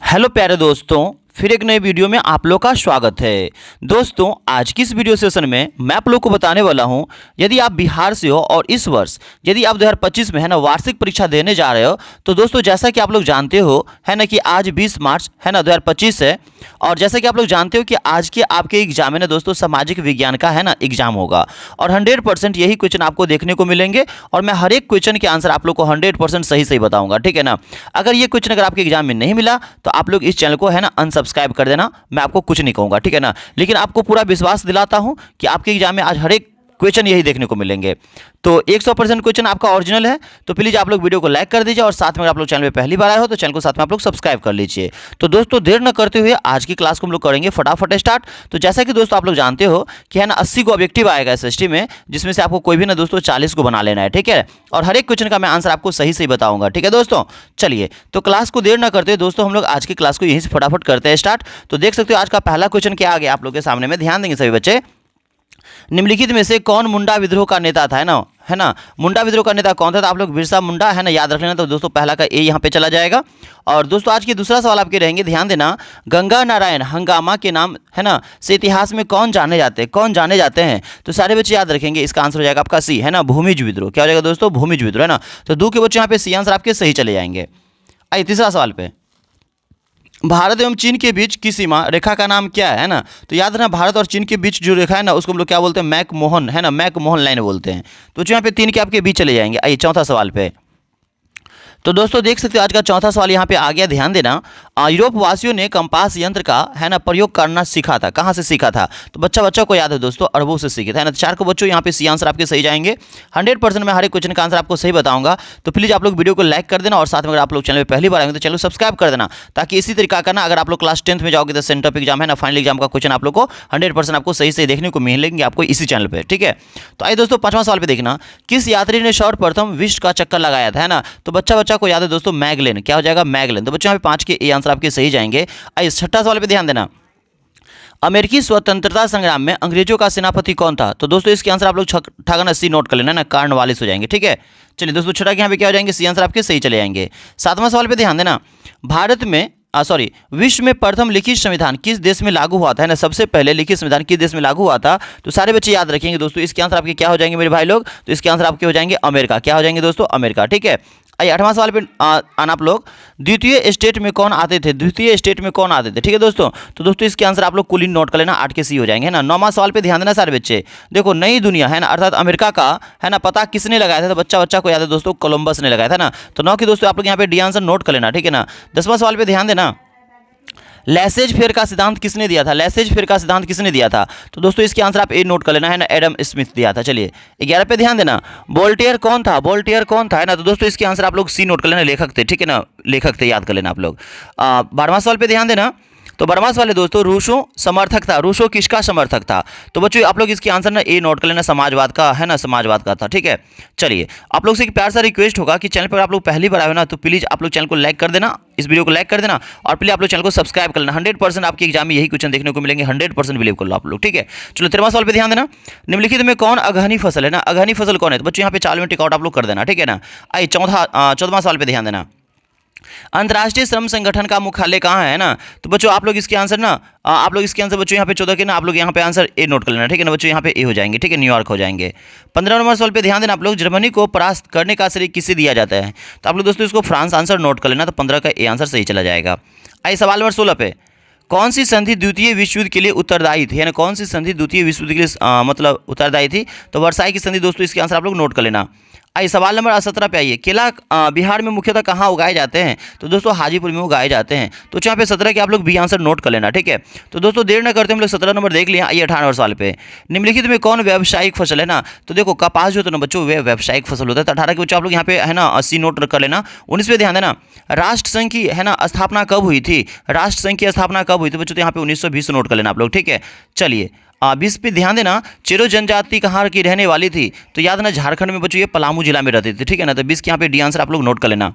Hello प्यारे दोस्तों, फिर एक नए वीडियो में आप लोग का स्वागत है। दोस्तों, आज की इस वीडियो सेशन में मैं आप लोग को बताने वाला हूं, यदि आप बिहार से हो और इस वर्ष यदि आप 2025 में है ना वार्षिक परीक्षा देने जा रहे हो, तो दोस्तों जैसा कि आप लोग जानते हो है ना कि आज 20 मार्च है ना 2025 है। और जैसा कि आप लोग जानते हो कि आज के आपके एग्जाम में ना दोस्तों सामाजिक विज्ञान का है ना एग्जाम होगा और 100% यही क्वेश्चन आपको देखने को मिलेंगे और मैं हर एक क्वेश्चन के आंसर आप लोग को 100% सही सही बताऊंगा, ठीक है ना। अगर ये क्वेश्चन अगर आपके एग्जाम में नहीं मिला तो आप लोग इस चैनल को है ना अनसब्सक्राइब कर देना, मैं आपको कुछ नहीं कहूंगा, ठीक है ना। लेकिन आपको पूरा विश्वास दिलाता हूं कि आपके एग्जाम में आज हर एक क्वेश्चन यही देखने को मिलेंगे। तो 100% क्वेश्चन आपका ओरिजिनल है, तो प्लीज आप लोग वीडियो को लाइक कर दीजिए और साथ में अगर आप लोग चैनल पे पहली बार आए हो तो चैनल को साथ में आप लोग सब्सक्राइब कर लीजिए। तो दोस्तों देर न करते हुए आज की क्लास को हम लोग करेंगे फटाफट स्टार्ट। तो जैसा कि दोस्तों आप लोग जानते हो कि है ना 80 को ऑब्जेक्टिव आएगा एसएसटी में, जिसमें से आपको कोई भी ना दोस्तों 40 को बना लेना है, ठीक है। और हर एक क्वेश्चन का मैं आंसर आपको सही सही बताऊंगा, ठीक है दोस्तों। चलिए तो क्लास को देर न करते हुए दोस्तों हम लोग आज की क्लास को यहीं से फटाफट करते हैं स्टार्ट। तो देख सकते हो आज का पहला क्वेश्चन क्या आ गया आप लोग के सामने में, ध्यान देंगे सभी बच्चे। निम्नलिखित में से कौन मुंडा विद्रोह का नेता था, है ना। मुंडा विद्रोह का नेता कौन था, तो आप लोग बिरसा मुंडा है ना याद रख लेना। तो दोस्तों पहला का ए यहाँ पे चला जाएगा। और दोस्तों आज की दूसरा सवाल आपके रहेंगे, ध्यान देना। गंगा नारायण हंगामा के नाम है ना से इतिहास में कौन जाने जाते हैं। तो सारे बच्चे याद रखेंगे, इसका आंसर हो जाएगा आपका सी, है ना, भूमिज विद्रोह। क्या हो जाएगा दोस्तों, भूमिज विद्रोह, है ना। तो दो के बच्चे यहाँ पे सी आंसर आपके सही चले जाएंगे। आइए तीसरा सवाल पे, भारत एवं चीन के बीच की सीमा रेखा का नाम क्या है ना। तो याद रखना भारत और चीन के बीच जो रेखा है ना उसको हम लोग क्या बोलते हैं, मैकमोहन, है ना, मैकमोहन लाइन बोलते हैं। तो यहाँ पे 3 के आपके बीच चले जाएंगे। आइए चौथा सवाल पे, तो दोस्तों देख सकते हो आज का चौथा सवाल यहाँ पे आ गया, ध्यान देना। यूरोप वासियों ने कंपास यंत्र का है ना प्रयोग करना सीखा था, कहाँ से सीखा था। तो बच्चा को याद है दोस्तों, अरबों से सीखे थे, है ना। 4 को बच्चों यहाँ पे सी आंसर आपके सही जाएंगे। 100% मैं हर एक क्वेश्चन का आंसर आपको सही बताऊंगा। तो प्लीज आप लोग वीडियो को लाइक कर देना और साथ में अगर आप लोग चैनल पर पहली बार आएंगे तो चैनल सब्सक्राइब कर देना, ताकि इसी तरीका का ना अगर आप लोग क्लास 10th में जाओगे तो सेंटर ऑफ एग्जाम है ना फाइनल एग्जाम का क्वेश्चन आप लोग को 100% आपको सही सही देखने को मिलेंगे आपको इसी चैनल पर, ठीक है। तो आइए दोस्तों 5वां सवाल पे देखना, किस यात्री ने सर्वप्रथम विश्व का चक्कर लगाया था, है ना। तो बच्चा को याद है दोस्तों मैगलेन, क्या हो जाएगा मैगलेन। तो बच्चों यहाँ पे 5 के ए आंसर आपके सही जाएंगे। आइए छठा सवाल पे ध्यान देना, अमेरिकी स्वतंत्रता संग्राम में अंग्रेजों का सेनापति कौन था। तो दोस्तों इसके आंसर आप लोग ठगना सी नोट कर लेना ना, कार्नवालिस हो जाएंगे, ठीक है। चलिए दोस्तों छठा के यहाँ पे क्या हो जाएंगे, सी आंसर आपके सही चले जाएंगे। 7वां सवाल पे ध्यान देना, भारत में विश्व में प्रथम लिखित संविधान किस देश में लागू हुआ था, है ना। सबसे पहले लिखित संविधान किस देश में लागू हुआ था। तो सारे बच्चे याद रखेंगे दोस्तों, इसके आंसर आपके क्या हो जाएंगे मेरे भाई लोग। तो इसके आंसर आपके हो जाएंगे अमेरिका, क्या हो जाएंगे दोस्तों, अमेरिका, ठीक है। आइए 8वां सवाल पे आना आप लोग, द्वितीय स्टेट में कौन आते थे, ठीक है दोस्तों। तो दोस्तों इसके आंसर आप लोग कुल नोट कर लेना, 8 के सी हो जाएंगे, है ना। 9वां सवाल पे ध्यान देना सारे बच्चे, देखो नई दुनिया है ना अर्थात अमेरिका का है ना पता किसने लगाया था। तो बच्चा को याद है दोस्तों, कोलंबस ने लगाया था ना। तो 9 के दोस्तों आप लोग यहाँ पे डी आंसर नोट कर लेना, ठीक है ना। 10वां सवाल पे ध्यान देना, लैसेज फेयर का सिद्धांत किसने दिया था। तो दोस्तों इसके आंसर आप ए नोट कर लेना, है ना, एडम स्मिथ दिया था। चलिए 11 पे ध्यान देना, वोल्टेयर कौन था, है ना। तो दोस्तों इसके आंसर आप लोग सी नोट कर लेना, लेखक थे, ठीक है ना, लेखक थे, याद कर लेना आप लोग। 12वां सवाल पे ध्यान देना, तो 12वां सवाल है दोस्तों, रूसो समर्थक था, रूसो किसका समर्थक था। तो बच्चों आप लोग इसके आंसर ना ए नोट कर लेना, समाजवाद का, है ना, समाजवाद का था, ठीक है। चलिए आप लोग से एक प्यार सा रिक्वेस्ट होगा कि चैनल पर आप लोग पहली बार आए हो ना तो प्लीज आप लोग चैनल को लाइक कर देना, इस वीडियो को लाइक कर देना और प्लीज आप लोग चैनल को सब्सक्राइब कर लेना। 100% आपके एग्जाम में यही क्वेश्चन देखने को मिलेंगे, 100% बिलीव कर लो आप लोग, ठीक है। चलो 13वां सवाल पे ध्यान देना, निम्नलिखित में कौन अगहनी फसल है ना, अगहनी फसल कौन है। तो बच्चों यहाँ पे 4 में टिकआउट आप लोग कर देना, ठीक है ना। आइए 14वां सवाल पे ध्यान देना, अंतर्राष्ट्रीय श्रम संगठन का मुख्यालय कहाँ है ना। तो बच्चों आप लोग इसके आंसर ना बच्चों यहाँ पे 14 के ना आप लोग यहाँ पे आंसर ए नोट कर लेना, ठीक है ना बच्चों, यहाँ पे ए हो जाएंगे, ठीक है, न्यूयॉर्क हो जाएंगे। 15 नंबर सवाल पे ध्यान देना आप लोग, जर्मनी को परास्त करने का श्रेय किसे दिया जाता है। तो आप लोग दोस्तों इसको फ्रांस आंसर नोट कर लेना, तो 15 का ए आंसर सही चला जाएगा। आइए सवाल नंबर 16 पे, कौन सी संधि द्वितीय विश्व युद्ध के लिए उत्तरदायी थी, है ना, कौन सी संधि द्वितीय विश्व युद्ध के लिए मतलब उत्तरदायी थी। तो वर्साई की संधि दोस्तों, इसके आंसर आप लोग नोट कर लेना। आइए सवाल नंबर 17 पे आइए, केला बिहार में मुख्यतः कहाँ उगाए जाते हैं। तो दोस्तों हाजीपुर में उगाए जाते हैं। तो यहाँ पे 17 के आप लोग बी आंसर नोट कर लेना, ठीक है। तो दोस्तों देर न करते हम लोग 17 नंबर देख लिया। आइए 18 नंबर सवाल पे, निम्नलिखित में कौन व्यावसायिक फसल है ना। तो देखो कपास जो होता है ना बच्चों, वे व्यावसायिक फसल होता है। तो 18 के बच्चों आप लोग यहाँ पे है ना 80 नोट कर लेना। 19 पे ध्यान देना, राष्ट्र संघ की है ना स्थापना कब हुई थी, तो बच्चों यहाँ पे 1920 नोट कर लेना आप लोग, ठीक है। चलिए 20 पे ध्यान देना, चेरो जनजाति कहाँ की रहने वाली थी। तो याद ना झारखंड में बच्चों ये पलामू जिला में रहती थी, ठीक है ना। तो 20 के यहाँ पे डी आंसर आप लोग नोट कर लेना।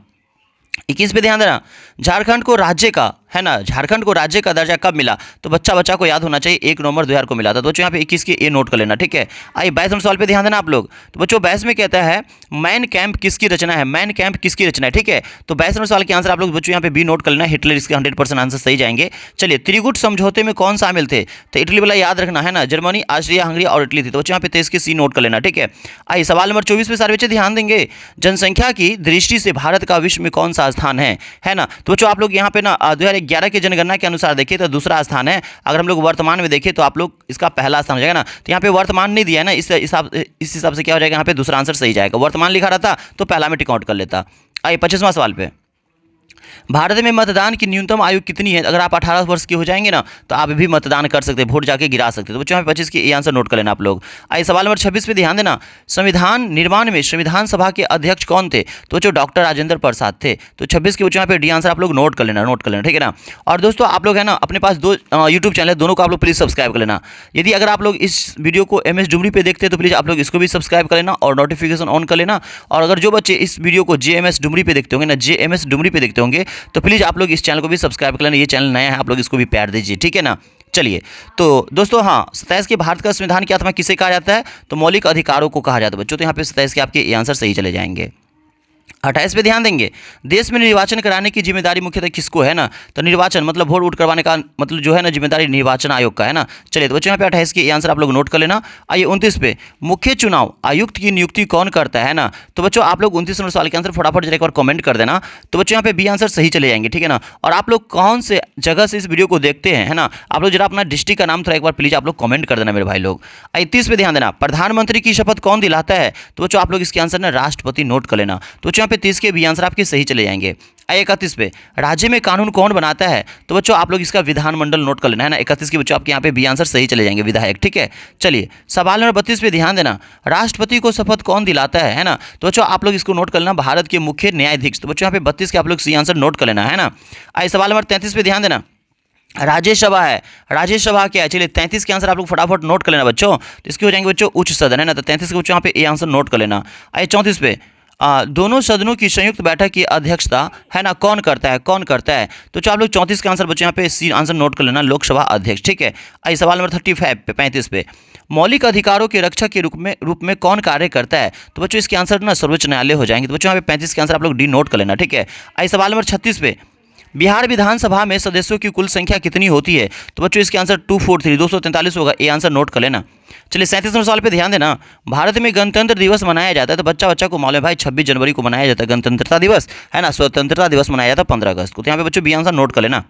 21 पे ध्यान देना, झारखंड को राज्य का है ना, झारखंड को राज्य का दर्जा कब मिला? तो बच्चा को याद होना चाहिए 1 नवंबर 2000 को मिला था। तो बच्चों यहाँ पे 21 के ए नोट कर लेना, ठीक है। आइए 22 नंबर सवाल पे ध्यान देना आप लोग। तो बच्चों 22 में कहता है मैन कैंप किसकी रचना है? मैन कैंप किसकी रचना है, ठीक है। तो 22 नंबर सवाल के आंसर आप लोग बच्चों यहाँ पे बी नोट कर लेना, हिटलर, इसके 100% आंसर सही जाएंगे। चलिए, त्रिगुट समझौते में कौन शामिल थे? तो इटली वाला याद रखना है ना, जर्मनी, ऑस्ट्रिया, हंगरी और इटली थी। तो बच्चों यहाँ पे 23 के सी नोट कर लेना, ठीक है। आइए सवाल नंबर 24 पे सारे बच्चे ध्यान देंगे। जनसंख्या की दृष्टि से भारत का विश्व में कौन सा स्थान है ना। तो बच्चों आप लोग यहाँ पे ना 2011 की जनगणना के अनुसार देखिए तो दूसरा स्थान है। अगर हम लोग वर्तमान में देखें तो आप लोग इसका पहला स्थान हो जाएगा ना। तो यहाँ पे वर्तमान नहीं दिया है ना, इस हिसाब से क्या हो जाएगा, यहाँ पे दूसरा आंसर सही जाएगा। वर्तमान लिखा रहता तो पहला में टिक आउट कर लेता। आइए 25वां सवाल पे, भारत में मतदान की न्यूनतम आयु कितनी है? अगर आप 18 वर्ष के हो जाएंगे ना तो आप भी मतदान कर सकते हैं, वोट जाके गिरा सकते हैं। तो बच्चों यहाँ 25 की ये आंसर नोट कर लेना आप लोग। आइए सवाल नंबर 26 पे ध्यान देना। संविधान निर्माण में संविधान सभा के अध्यक्ष कौन थे? तो बच्चों डॉक्टर राजेंद्र प्रसाद थे। तो 26 के बच्चों यहाँ पे डी आंसर आप लोग नोट कर लेना, ठीक है ना। और दोस्तों आप लोग है ना अपने पास 2 यूट्यूब चैनल है, दोनों को आप लोग प्लीज़ सब्सक्राइब कर लेना। यदि अगर आप लोग इस वीडियो को MS डुमरी पे देखते हैं तो प्लीज़ आप लोग इसको भी सब्सक्राइब कर लेना और नोटिफिकेशन ऑन कर लेना। और अगर जो बच्चे इस वीडियो को JMS डुमरी पे देखते होंगे ना, JMS डुमरी पे देखते होंगे तो प्लीज़ आप लोग इस चैनल को भी सब्सक्राइब कर लेना। ये चैनल नया है, आप लोग इसको भी प्यार दीजिए, ठीक है ना। चलिए तो दोस्तों, हाँ 27 के भारत का संविधान की आत्मा किसे कहा जाता है? तो मौलिक अधिकारों को कहा जाता है बच्चों। तो यहाँ पे 27 के आपके ये आंसर सही चले जाएंगे। 28 पे ध्यान देंगे। देश में निर्वाचन कराने की जिम्मेदारी मुख्यतः किसको है ना? तो निर्वाचन मतलब वोट करवाने का मतलब जो है ना जिम्मेदारी निर्वाचन आयोग का है ना। चलिए तो बच्चों यहाँ पे 28 के आंसर आप लोग नोट कर लेना। आइए 29 पे, मुख्य चुनाव आयुक्त की नियुक्ति कौन करता है ना? तो बच्चों आप लोग 29 नंबर सवाल के आंसर फटाफट जरा एक बार कमेंट कर देना। तो बच्चों यहाँ पे बी आंसर सही चले जाएंगे, ठीक है ना। और आप लोग कौन से जगह से इस वीडियो को देखते हैं, है ना, आप लोग जरा अपना डिस्ट्रिक्ट का नाम थोड़ा एक बार प्लीज आप लोग कमेंट कर देना मेरे भाई लोग। 31 पे ध्यान देना, प्रधानमंत्री की शपथ कौन दिलाता है? तो बच्चों आप लोग इसके आंसर ना राष्ट्रपति नोट कर लेना। तो बच्चों यहाँ पे 30 के बी आंसर आपके सही चले जाएंगे। 31 पे, राज्य में कानून कौन बनाता है? तो बच्चों आप लोग इसका विधानमंडल नोट कर लेना है ना। 31 के बच्चों आपके यहाँ पे बी आंसर सही चले जाएंगे, विधायक, ठीक है। चलिए सवाल नंबर 32 पे ध्यान देना, राष्ट्रपति को शपथ कौन दिलाता है ना। तो बच्चों आप लोग इसको नोट कर लेना, भारत के मुख्य न्यायाधीश। तो बच्चों यहाँ पे 32 के आप लोग सी आंसर नोट कर लेना है ना। आइए सवाल नंबर 33 पे ध्यान देना, राज्यसभा है, राज्यसभा क्या है? चलिए 33 के आंसर आप लोग फटाफट नोट कर लेना बच्चों। तो इसके हो जाएंगे बच्चों उच्च सदन, है ना। तो 33 के बच्चों यहाँ पे ये आंसर नोट कर लेना। आइए 34 पे, दोनों सदनों की संयुक्त बैठक की अध्यक्षता है ना कौन करता है? तो आप लोग 34 का आंसर बच्चों यहाँ पे सी आंसर नोट कर लेना, लोकसभा अध्यक्ष, ठीक है। आइए सवाल नंबर 35 पे, मौलिक अधिकारों के रक्षक के रूप में कौन कार्य करता है? तो बच्चों इसके आंसर ना सर्वोच्च न्यायालय हो जाएंगे। तो बच्चों यहाँ पे 35 के आंसर आप लोग डी नोट कर लेना, ठीक है। आइए सवाल नंबर 36 पे, बिहार विधानसभा में सदस्यों की कुल संख्या कितनी होती है? तो बच्चों इसके आंसर 243 होगा, ये आंसर नोट कर लेना। चलिए 37 नंबर सवाल पे ध्यान देना, भारत में गणतंत्र दिवस मनाया जाता है। तो बच्चा को मालूम है भाई 26 जनवरी को मनाया जाता है गणतंत्रता दिवस, है ना। स्वतंत्रता दिवस मनाया जाता है 15 अगस्त को। तो यहाँ पे बच्चों बी आंसर नोट कर लेना।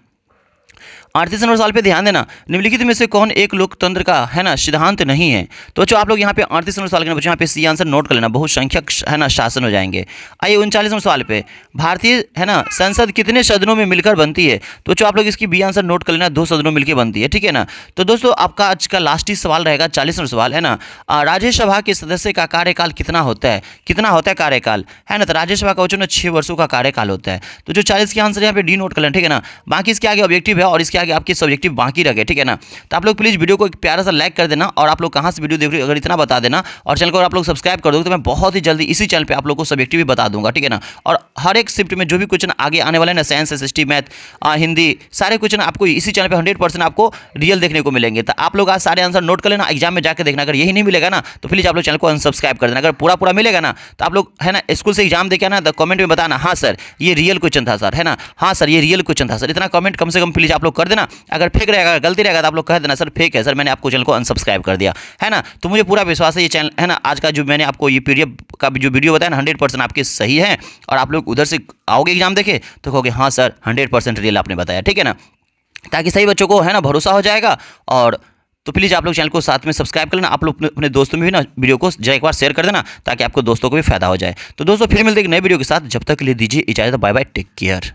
38 नंबर सवाल पे ध्यान देना, निम्नलिखित में से कौन एक लोकतंत्र का है ना सिद्धांत नहीं है? तो बच्चों आप लोग यहाँ पे 38 नंबर सवाल के बच्चों यहाँ पे सी आंसर नोट कर लेना, बहुसंख्यक है ना शासन हो जाएंगे। आइए 39 नंबर सवाल पे, भारतीय है ना संसद कितने सदनों में मिलकर बनती है? तो बच्चों आप लोग इसकी बी आंसर नोट कर लेना, 2 सदनों मिलकर बनती है, ठीक है ना। तो दोस्तों आपका आज का लास्ट ही सवाल रहेगा 40 नंबर सवाल, है ना। राज्यसभा के सदस्य का कार्यकाल कितना होता है कार्यकाल, है ना। तो राज्यसभा का बच्चों ना 6 वर्षों का कार्यकाल होता है। तो जो 40 के आंसर यहाँ पे डी नोट कर लेना, ठीक है ना। बाकी इसके आगे ऑब्जेक्टिव है और इसके आगे आपके सब्जेक्टिव बाकी रखे, ठीक है ना। तो आप लोग प्लीज वीडियो को एक प्यारा सा लाइक कर देना और आप लोग कहां से वीडियो देख रहे हो अगर इतना बता देना, और चैनल को अगर आप लोग सब्सक्राइब कर दोगे तो मैं बहुत ही जल्दी इसी चैनल पे आप लोग को सब्जेक्टिव भी बता दूंगा, ठीक है ना। और हर एक शिफ्ट में जो भी क्वेश्चन आगे आने वाले हैं ना, साइंस, SST, मैथ, हिंदी, सारे क्वेश्चन आपको इसी चैनल पे 100% आपको रियल देखने को मिलेंगे। तो आप लोग आज सारे आंसर नोट कर लेना, एग्जाम में जाकर देखना। अगर यही नहीं मिलेगा ना तो प्लीज आप लोग चैनल को अनसब्सक्राइब कर देना। अगर पूरा मिलेगा ना तो आप लोग है ना स्कूल से एग्जाम देके आना, तो कमेंट में बताना हाँ सर ये रियल क्वेश्चन था सर, है ना, हाँ सर ये रियल क्वेश्चन था सर। इतना कमेंट कम से कम प्लीज आप लोग कर देना। अगर फेक रहेगा, गलती रहेगा तो आप लोग कह देना सर फेक है सर, मैंने आपको चैनल को अनसब्सक्राइब कर दिया, है ना। तो मुझे पूरा विश्वास है ये चैनल है ना, आज का जो मैंने आपको ये PDF का जो वीडियो बताया ना 100% आपके सही है। और आप लोग उधर से आओगे एग्जाम देखे तो कहोगे हाँ सर 100% रियल आपने बताया, ठीक है ना। ताकि सही बच्चों को है ना भरोसा हो जाएगा। और तो प्लीज़ आप लोग चैनल को साथ में सब्सक्राइब कर लेना। आप लोग अपने दोस्तों में भी ना वीडियो को जरा एक बार शेयर कर देना ताकि आपको दोस्तों को भी फायदा हो जाए। तो दोस्तों फिर मिलते हैं एक नए वीडियो के साथ, जब तक के लिए दीजिए इजाज़त, बाय बाय, टेक केयर।